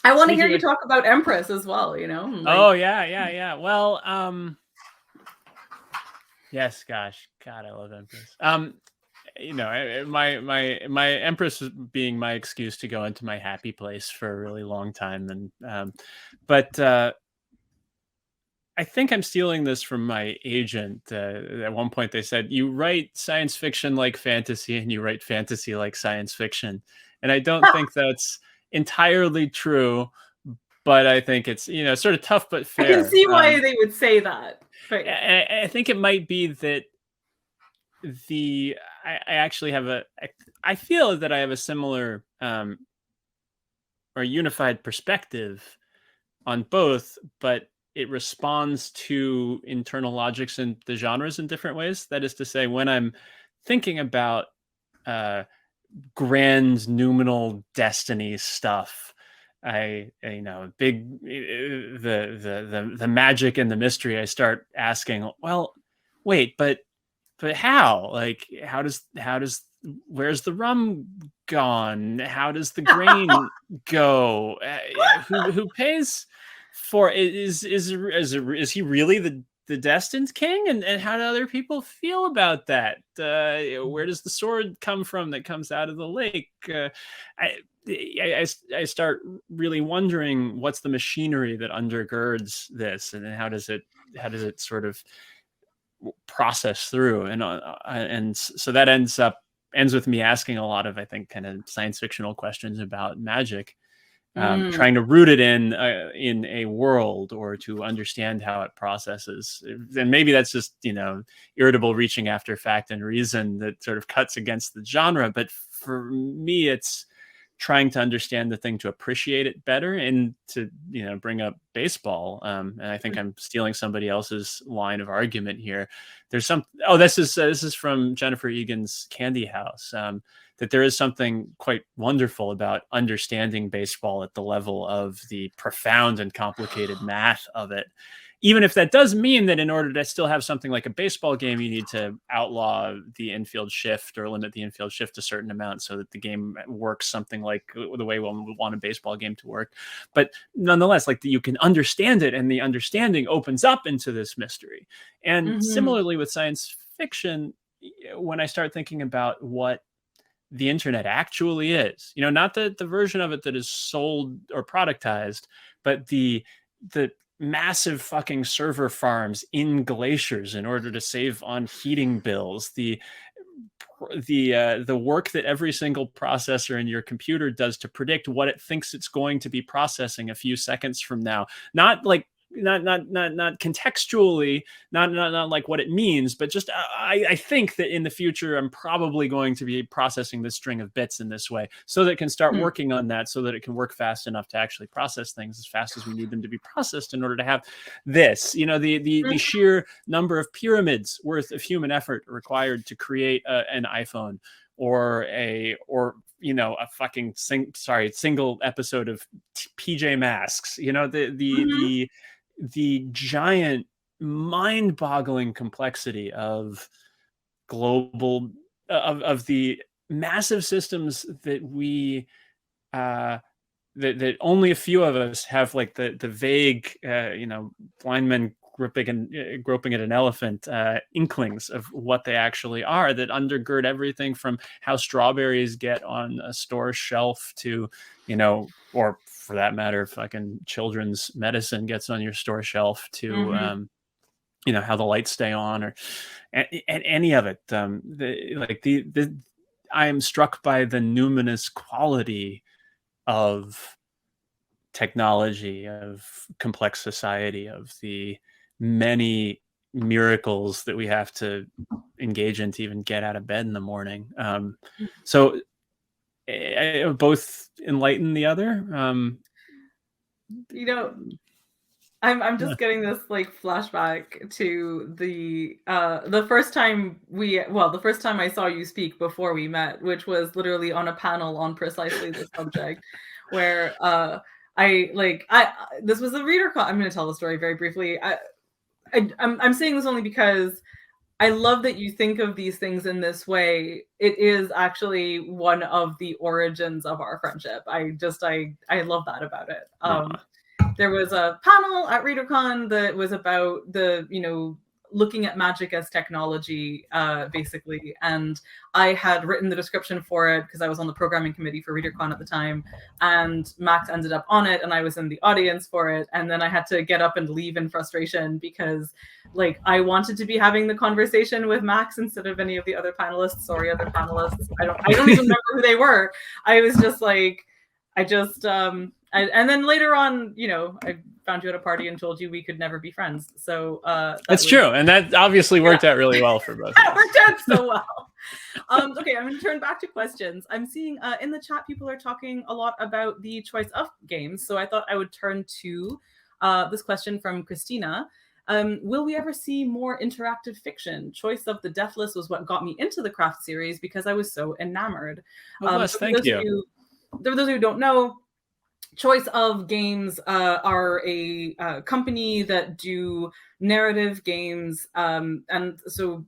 I want to hear you talk about Empress as well, you know? Like... Oh, yeah. Well, yes, gosh. God, I love Empress. You know, my Empress being my excuse to go into my happy place for a really long time. And, but I think I'm stealing this from my agent. At one point they said, you write science fiction like fantasy and you write fantasy like science fiction. And I don't think that's entirely true, but I think it's, you know, sort of tough but fair. I can see why they would say that. But... I think it might be that I actually have I feel that I have a similar or unified perspective on both, but it responds to internal logics in the genres in different ways. That is to say, when I'm thinking about grand numinal destiny stuff, the magic and the mystery, I start asking, well, wait, but how? Like, where's the rum gone? How does the grain go? Who pays for it? Is he really the destined king? And how do other people feel about that? Where does the sword come from that comes out of the lake? I start really wondering what's the machinery that undergirds this, and how does it sort of process through, and so that ends with me asking a lot of, I think, kind of science fictional questions about magic, trying to root it in a world, or to understand how it processes. And maybe that's just, you know, irritable reaching after fact and reason that sort of cuts against the genre, but for me it's trying to understand the thing to appreciate it better, and to, you know, bring up baseball. And I think I'm stealing somebody else's line of argument here. There's this is from Jennifer Egan's Candy House, that there is something quite wonderful about understanding baseball at the level of the profound and complicated math of it. Even if that does mean that in order to still have something like a baseball game, you need to outlaw the infield shift or limit the infield shift a certain amount so that the game works something like the way one would want a baseball game to work. But nonetheless, like, you can understand it, and the understanding opens up into this mystery. And similarly with science fiction, when I start thinking about what the internet actually is, you know, not the version of it that is sold or productized, but the massive fucking server farms in glaciers in order to save on heating bills, the work that every single processor in your computer does to predict what it thinks it's going to be processing a few seconds from now, not contextually, not like what it means, but just I think that in the future I'm probably going to be processing this string of bits in this way, so that it can start working on that, so that it can work fast enough to actually process things as fast as we need them to be processed in order to have this, you know, the sheer number of pyramids worth of human effort required to create an iPhone, or you know, a fucking single episode of PJ Masks, you know, the giant, mind-boggling complexity of global of the massive systems that we that only a few of us have, like the vague you know, blind men groping at an elephant inklings of what they actually are, that undergird everything from how strawberries get on a store shelf to, you know, or for that matter, fucking children's medicine gets on your store shelf, to you know, how the lights stay on, or any of it. I am struck by the numinous quality of technology, of complex society, of the many miracles that we have to engage in to even get out of bed in the morning. So both enlighten the other. You know, I'm just getting this like flashback to the first time the first time I saw you speak before we met, which was literally on a panel on precisely this subject, where I this was a reader call. I'm going to tell the story very briefly. I'm saying this only because I love that you think of these things in this way. It is actually one of the origins of our friendship. I love that about it. There was a panel at ReaderCon that was about looking at magic as technology, basically. And I had written the description for it because I was on the programming committee for ReaderCon at the time. And Max ended up on it, and I was in the audience for it. And then I had to get up and leave in frustration because, like, I wanted to be having the conversation with Max instead of any of the other panelists. Sorry, other panelists. I don't even remember who they were. I was just like, and then later on, I found you at a party and told you we could never be friends. So that's true, and that obviously worked out really well for both. That worked out so well. Okay, I'm going to turn back to questions. I'm seeing in the chat people are talking a lot about the choice of games, so I thought I would turn to this question from Christina. Will we ever see more interactive fiction? Choice of the Deathless was what got me into the Craft series because I was so enamored. Thank you. For those who don't know, Choice of Games are a company that do narrative games, and so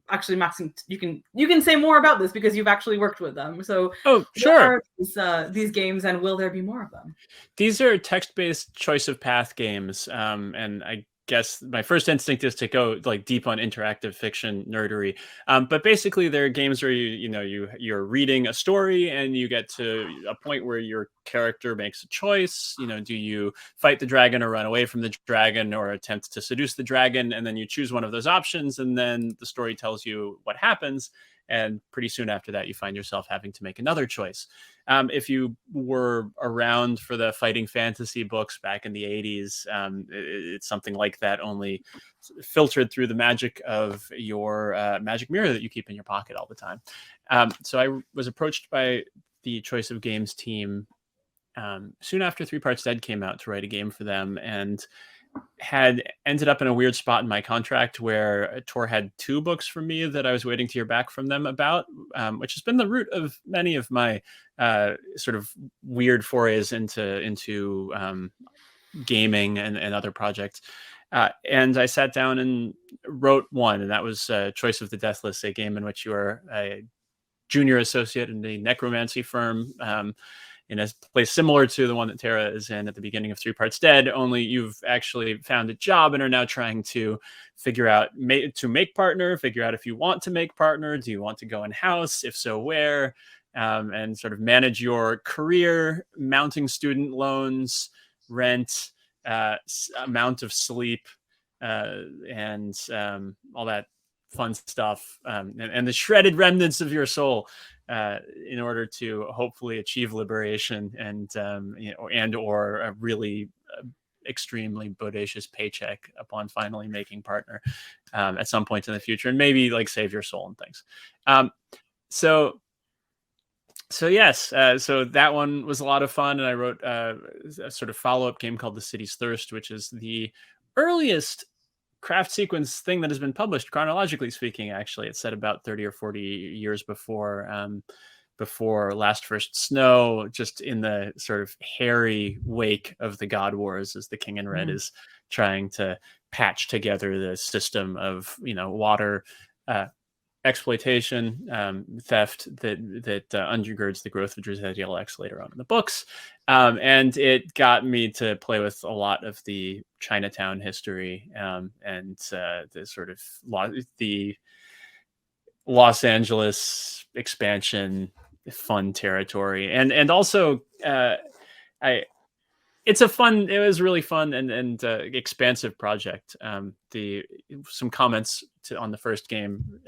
actually, Max, you can say more about this because you've actually worked with them. So, sure. What are these games, and will there be more of them? These are text-based choice of path games, and I guess my first instinct is to go like deep on interactive fiction nerdery, but basically they're games where you're reading a story and you get to a point where your character makes a choice. Do you fight the dragon or run away from the dragon or attempt to seduce the dragon? And then you choose one of those options, and then the story tells you what happens. And pretty soon after that, you find yourself having to make another choice. If you were around for the fighting fantasy books back in the 80s, it's something like that, only filtered through the magic of your magic mirror that you keep in your pocket all the time. So I was approached by the Choice of Games team soon after 3 Parts Dead came out to write a game for them, and had ended up in a weird spot in my contract where Tor had 2 books for me that I was waiting to hear back from them about, which has been the root of many of my sort of weird forays into gaming and other projects. And I sat down and wrote one, and that was Choice of the Deathless, a game in which you are a junior associate in the necromancy firm, in a place similar to the one that Tara is in at the beginning of 3 Parts Dead, only you've actually found a job and are now trying to figure out to make partner, figure out if you want to make partner, do you want to go in-house, if so, where, and sort of manage your career, mounting student loans, rent, amount of sleep, and all that fun stuff, and the shredded remnants of your soul, in order to hopefully achieve liberation and or a really extremely bodacious paycheck upon finally making partner at some point in the future, and maybe like save your soul and things. So yes, so that one was a lot of fun, and I wrote a sort of follow-up game called The City's Thirst, which is the earliest craft sequence thing that has been published, chronologically speaking. Actually, it's set about 30 or 40 years before Last First Snow, just in the sort of hairy wake of the God Wars, as the King in Red is trying to patch together the system of water exploitation, theft that undergirds the growth of Drizzt X later on in the books. And it got me to play with a lot of the Chinatown history, and the sort of the Los Angeles expansion fun territory. And also it was really fun and expansive project. Some comments on the first game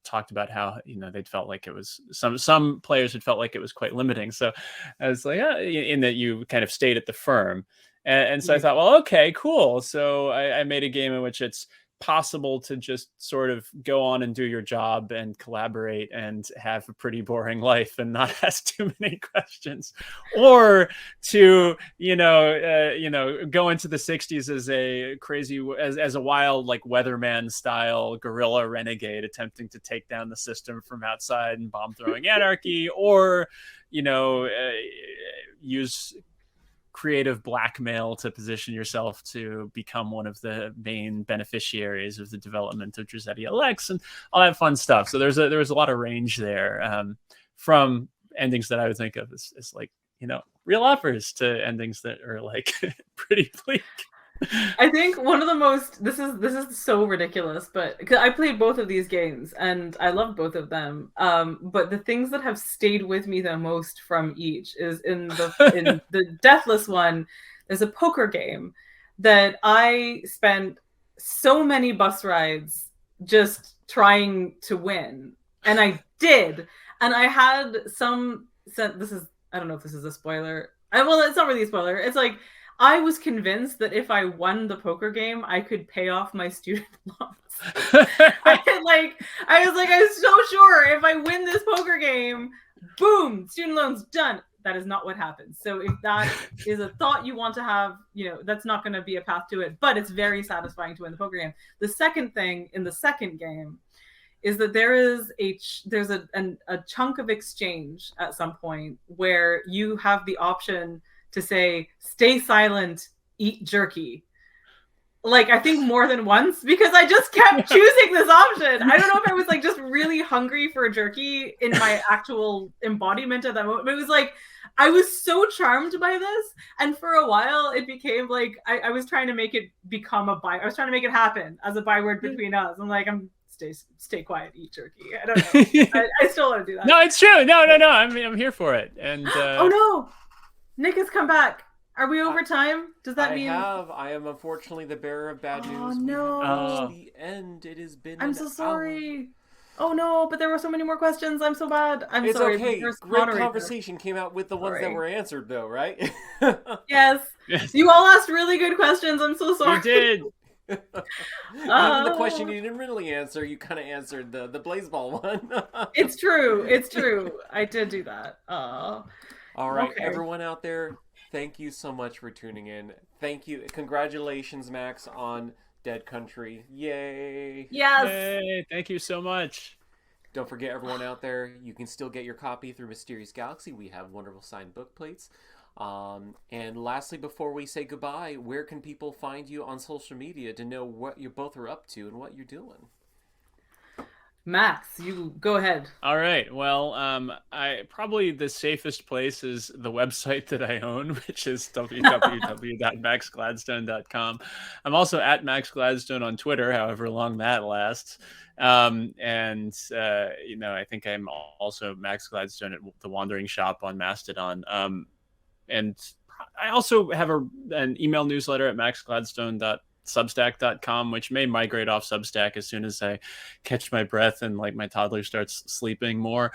talked about how they'd felt like it was some players had felt like it was quite limiting. So I was like, in that you kind of stayed at the firm, and so I thought, well, okay, cool. So I made a game in which it's possible to just sort of go on and do your job and collaborate and have a pretty boring life and not ask too many questions, or to go into the 60s as a crazy as a wild like weatherman style guerrilla renegade attempting to take down the system from outside and bomb throwing anarchy, or use creative blackmail to position yourself to become one of the main beneficiaries of the development of Drizzetti LX and all that fun stuff. So there's a lot of range there, from endings that I would think of as like, real offers to endings that are like pretty bleak. I think one of the most, this is so ridiculous, but because I played both of these games and I loved both of them. But the things that have stayed with me the most from each is in the Deathless one, there's a poker game that I spent so many bus rides just trying to win. And I did. And I had I don't know if this is a spoiler. Well, it's not really a spoiler. It's like, I was convinced that if I won the poker game, I could pay off my student loans. I was so sure if I win this poker game, boom, student loans done. That is not what happens. So if that is a thought you want to have, that's not going to be a path to it, but it's very satisfying to win the poker game. The second thing in the second game is that there's a chunk of exchange at some point where you have the option to say, stay silent, eat jerky. Like, I think more than once, because I just kept choosing this option. I don't know if I was like just really hungry for jerky in my actual embodiment at that moment. But it was like, I was so charmed by this. And for a while, it became like, I was trying to make it become I was trying to make it happen as a byword between us. I'm like, stay quiet, eat jerky. I don't know. I still want to do that. No, it's true. No. I'm here for it. And oh no. Nick has come back. Are we over time? Does that mean I am unfortunately the bearer of bad news. Oh no! We have reached the end. It has been. I'm so sorry. Oh no! But there were so many more questions. I'm so bad. It's sorry. Okay. Great conversation came out with the ones that were answered, though, right? Yes. You all asked really good questions. I'm so sorry. You did. Even the question you didn't really answer, you kind of answered the Blazeball one. It's true. I did do that. All right, everyone out there, thank you so much for tuning in. Thank you. Congratulations, Max, on Dead Country. Yay. Yes. Yay. Thank you so much. Don't forget, everyone out there, you can still get your copy through Mysterious Galaxy. We have wonderful signed book plates. And lastly, before we say goodbye, where can people find you on social media to know what you both are up to and what you're doing? Max, you go ahead. All right. Well, probably the safest place is the website that I own, which is www.maxgladstone.com. I'm also at Max Gladstone on Twitter, however long that lasts. I think I'm also Max Gladstone at the Wandering Shop on Mastodon. And I also have an email newsletter at maxgladstone.substack.com, which may migrate off Substack as soon as I catch my breath and like my toddler starts sleeping more.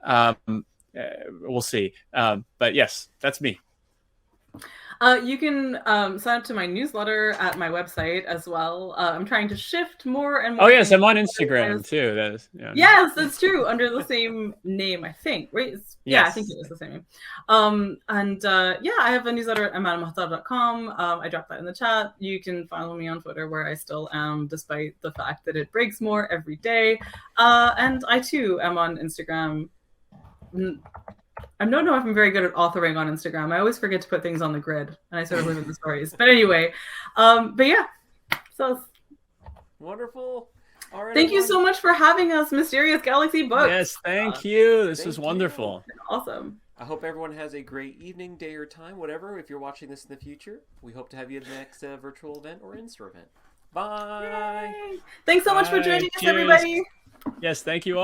We'll see. But yes, that's me. You can sign up to my newsletter at my website as well. I'm trying to shift more and more. Oh, yes, I'm on Instagram too. Yes, that's true. Under the same name, I think. Right? Yeah, I think it is the same name. I have a newsletter at amalel-mohtar.com. I dropped that in the chat. You can follow me on Twitter, where I still am, despite the fact that it breaks more every day. And I too am on Instagram. I don't know if I'm very good at authoring on Instagram. I always forget to put things on the grid, and I sort of live in the stories. But anyway, so wonderful. All right. Thank you so much for having us, Mysterious Galaxy Books. Yes, thank you. This was wonderful. Awesome. I hope everyone has a great evening, day, or time, whatever. If you're watching this in the future, we hope to have you at the next virtual event or in-store event. Bye. Yay. Thanks so much for joining us, everybody. Yes, thank you all.